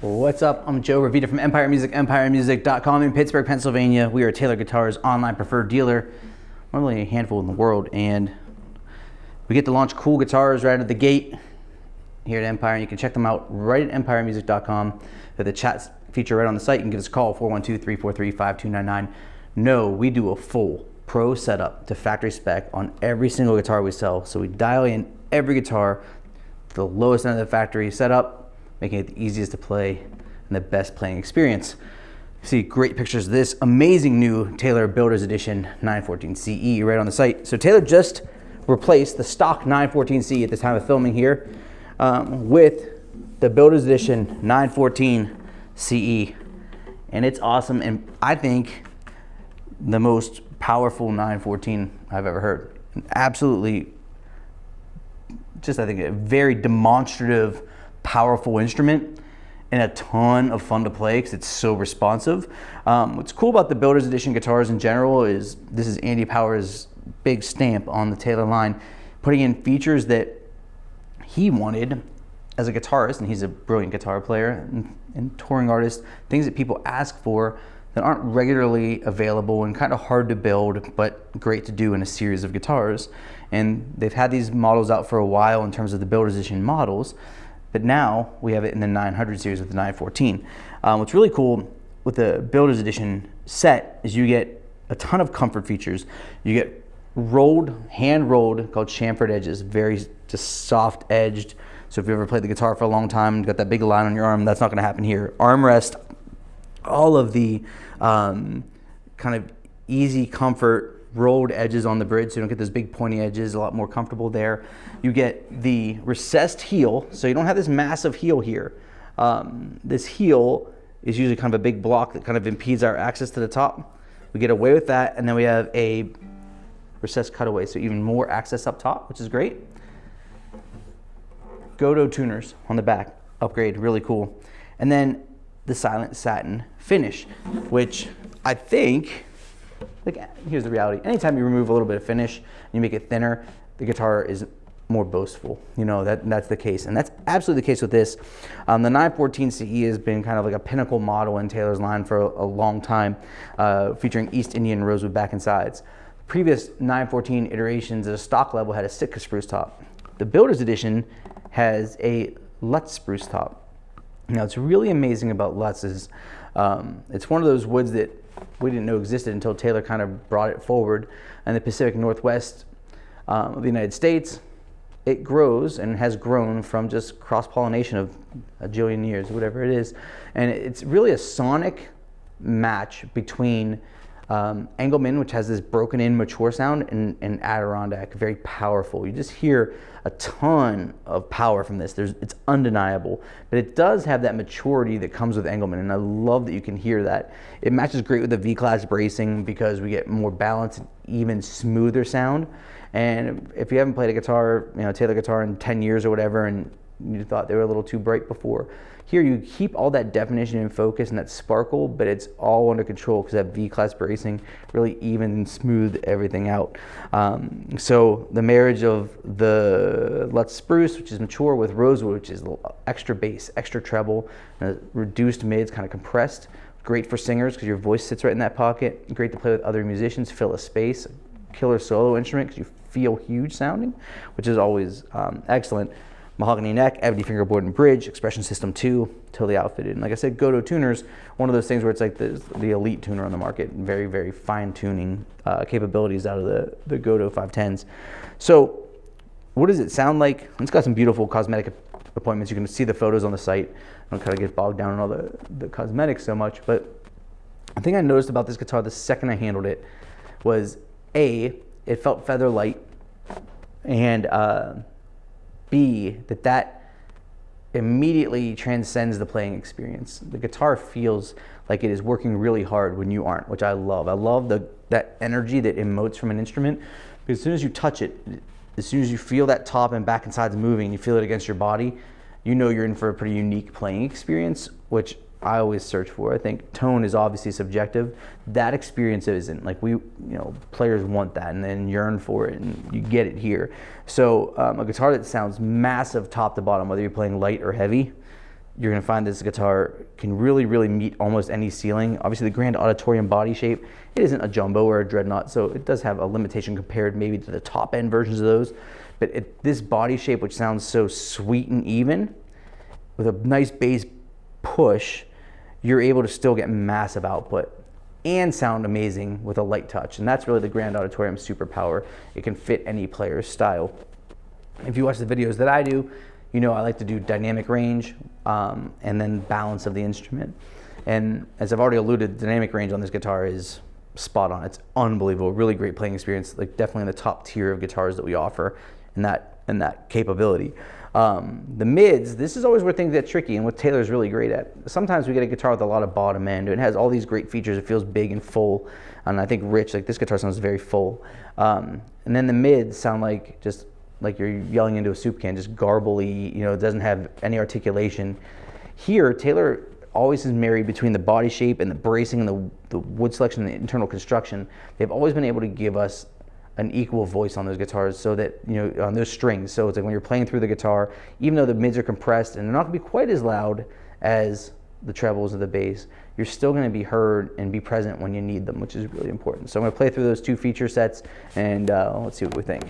What's up? I'm Joe Ravita from Empire Music, empiremusic.com in Pittsburgh, Pennsylvania. We are Taylor Guitars' online preferred dealer, only a handful in the world, and we get to launch cool guitars right at the gate here at Empire. And you can check them out right at empiremusic.com. There's the chat feature right on the site. You can give us a call, 412-343-5299. No, we do a full pro setup to factory spec on every single guitar we sell. So we dial in every guitar to the lowest end of the factory setup, making it the easiest to play and the best playing experience. You see great pictures of this amazing new Taylor Builder's Edition 914 CE right on the site. So Taylor just replaced the stock 914 CE at the time of filming here with the Builder's Edition 914 CE. And it's awesome, and I think the most powerful 914 I've ever heard. Absolutely, just I think a very demonstrative, powerful instrument and a ton of fun to play because it's so responsive. What's cool about the Builder's Edition guitars in general is this is Andy Power's big stamp on the Taylor line, putting in features that he wanted as a guitarist, and he's a brilliant guitar player and touring artist, things that people ask for that aren't regularly available and kind of hard to build, but great to do in a series of guitars. And they've had these models out for a while in terms of the Builder's Edition models, but now we have it in the 900 series with the 914. What's really cool with the Builder's Edition set is you get a ton of comfort features. You get hand rolled, called chamfered edges, very just soft edged. So if you ever played the guitar for a long time, got that big line on your arm, that's not gonna happen here. Armrest, all of the kind of easy comfort rolled edges on the bridge, so you don't get those big pointy edges, a lot more comfortable there. You get the recessed heel, so you don't have this massive heel here. This heel is usually kind of a big block that kind of impedes our access to the top. We get away with that, and then we have a recessed cutaway, so even more access up top, which is great. Godot tuners on the back, upgrade, really cool. And then the silent satin finish, which I think, like, here's the reality. Anytime you remove a little bit of finish and you make it thinner, the guitar is more boastful. You know, that's the case. And that's absolutely the case with this. The 914 CE has been kind of like a pinnacle model in Taylor's line for a long time, featuring East Indian rosewood back and sides. Previous 914 iterations at a stock level had a Sitka spruce top. The Builder's Edition has a Lutz Spruce top. Now, what's really amazing about Lutz is it's one of those woods that we didn't know existed until Taylor kind of brought it forward. In the Pacific Northwest of the United States, it grows and has grown from just cross-pollination of a jillion years, whatever it is. And it's really a sonic match between Engelmann, which has this broken in mature sound, and Adirondack, very powerful. You just hear a ton of power from this. It's undeniable, but it does have that maturity that comes with Engelmann, and I love that you can hear that. It matches great with the V-class bracing because we get more balanced, even smoother sound. And if you haven't played a guitar, Taylor guitar in 10 years or whatever, and you thought they were a little too bright before, here you keep all that definition and focus and that sparkle, but it's all under control because that V-class bracing really even smooth everything out. So the marriage of the Lutz Spruce, which is mature, with Rosewood, which is a little extra bass, extra treble, reduced mids, kind of compressed. Great for singers because your voice sits right in that pocket. Great to play with other musicians, fill a space. Killer solo instrument because you feel huge sounding, which is always excellent. Mahogany neck, ebony fingerboard and bridge, expression system 2, totally outfitted. And like I said, Godot tuners, one of those things where it's like the elite tuner on the market, very, very fine tuning capabilities out of the Godot 510s. So what does it sound like? It's got some beautiful cosmetic appointments. You can see the photos on the site. I don't kind of get bogged down in all the cosmetics so much, but the thing I noticed about this guitar the second I handled it was A, it felt feather light, and B, that immediately transcends the playing experience. The guitar feels like it is working really hard when you aren't, which I love. I love that energy that emotes from an instrument, because as soon as you touch it, as soon as you feel that top and back and sides moving, you feel it against your body, you know you're in for a pretty unique playing experience, which I always search for. I think tone is obviously subjective. That experience isn't. Like, players want that and then yearn for it, and you get it here. So a guitar that sounds massive top to bottom, whether you're playing light or heavy, you're going to find this guitar can really meet almost any ceiling. Obviously the Grand Auditorium body shape, it isn't a jumbo or a dreadnought, so it does have a limitation compared maybe to the top end versions of those. But this body shape, which sounds so sweet and even, with a nice bass push, you're able to still get massive output and sound amazing with a light touch. And that's really the Grand Auditorium superpower. It can fit any player's style. If you watch the videos that I do, you know I like to do dynamic range and then balance of the instrument. And as I've already alluded, the dynamic range on this guitar is spot on. It's unbelievable, really great playing experience, like definitely in the top tier of guitars that we offer in that capability. The mids, this is always where things get tricky and what Taylor's really great at. Sometimes we get a guitar with a lot of bottom end. It has all these great features. It feels big and full. And I think rich, like this guitar sounds very full. And then the mids sound like just like you're yelling into a soup can, just garbly, you know, it doesn't have any articulation. Here, Taylor always is married between the body shape and the bracing and the wood selection and the internal construction. They've always been able to give us an equal voice on those guitars, so that, you know, on those strings. So it's like when you're playing through the guitar, even though the mids are compressed and they're not gonna be quite as loud as the trebles or the bass, you're still gonna be heard and be present when you need them, which is really important. So I'm gonna play through those two feature sets and let's see what we think.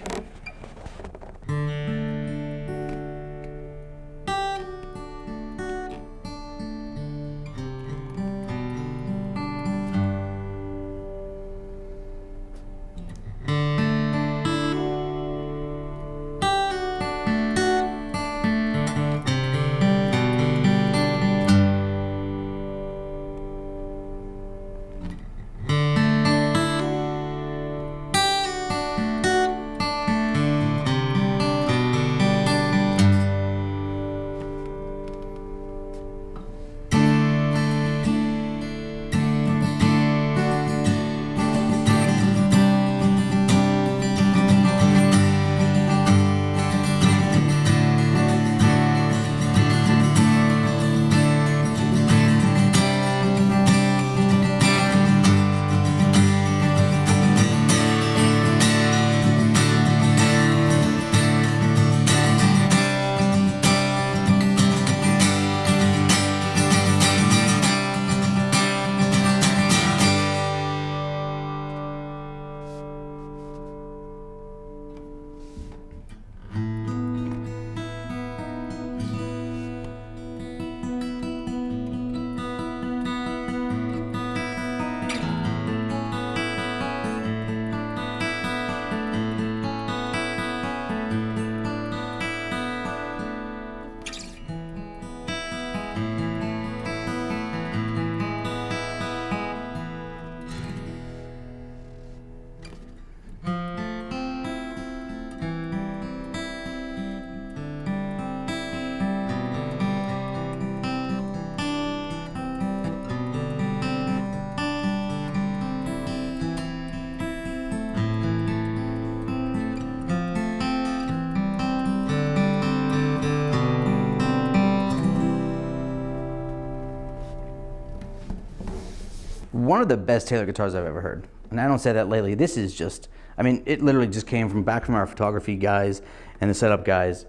One of the best Taylor guitars I've ever heard. And I don't say that lately. This is just, I mean, it literally just came from our photography guys and the setup guys.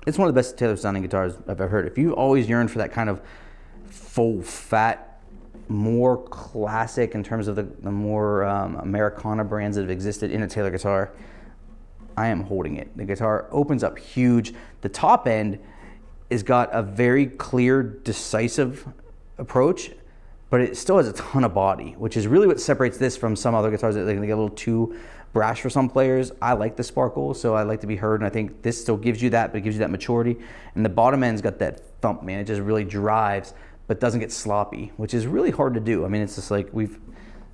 It's one of the best Taylor sounding guitars I've ever heard. If you always yearn for that kind of full, fat, more classic in terms of the more Americana brands that have existed in a Taylor guitar, I am holding it. The guitar opens up huge. The top end has got a very clear, decisive approach, but it still has a ton of body, which is really what separates this from some other guitars that they get a little too brash for some players. I like the sparkle, so I like to be heard, and I think this still gives you that, but it gives you that maturity. And the bottom end's got that thump, man. It just really drives, but doesn't get sloppy, which is really hard to do. I mean, it's just like we've,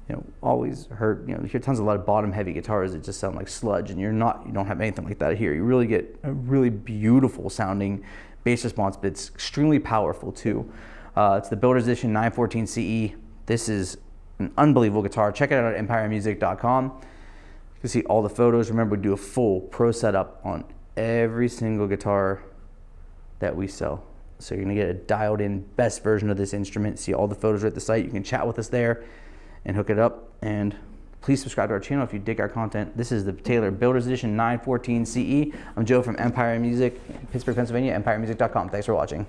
you know, always heard, you know, you hear tons of a lot of bottom heavy guitars that just sound like sludge, and you don't have anything like that here. You really get a really beautiful sounding bass response, but it's extremely powerful too. It's the Builder's Edition 914 CE. This is an unbelievable guitar. Check it out at empiremusic.com. You can see all the photos. Remember, we do a full pro setup on every single guitar that we sell. So you're gonna get a dialed in best version of this instrument. See all the photos right at the site. You can chat with us there and hook it up. And please subscribe to our channel if you dig our content. This is the Taylor Builder's Edition 914 CE. I'm Joe from Empire Music, Pittsburgh, Pennsylvania, empiremusic.com. Thanks for watching.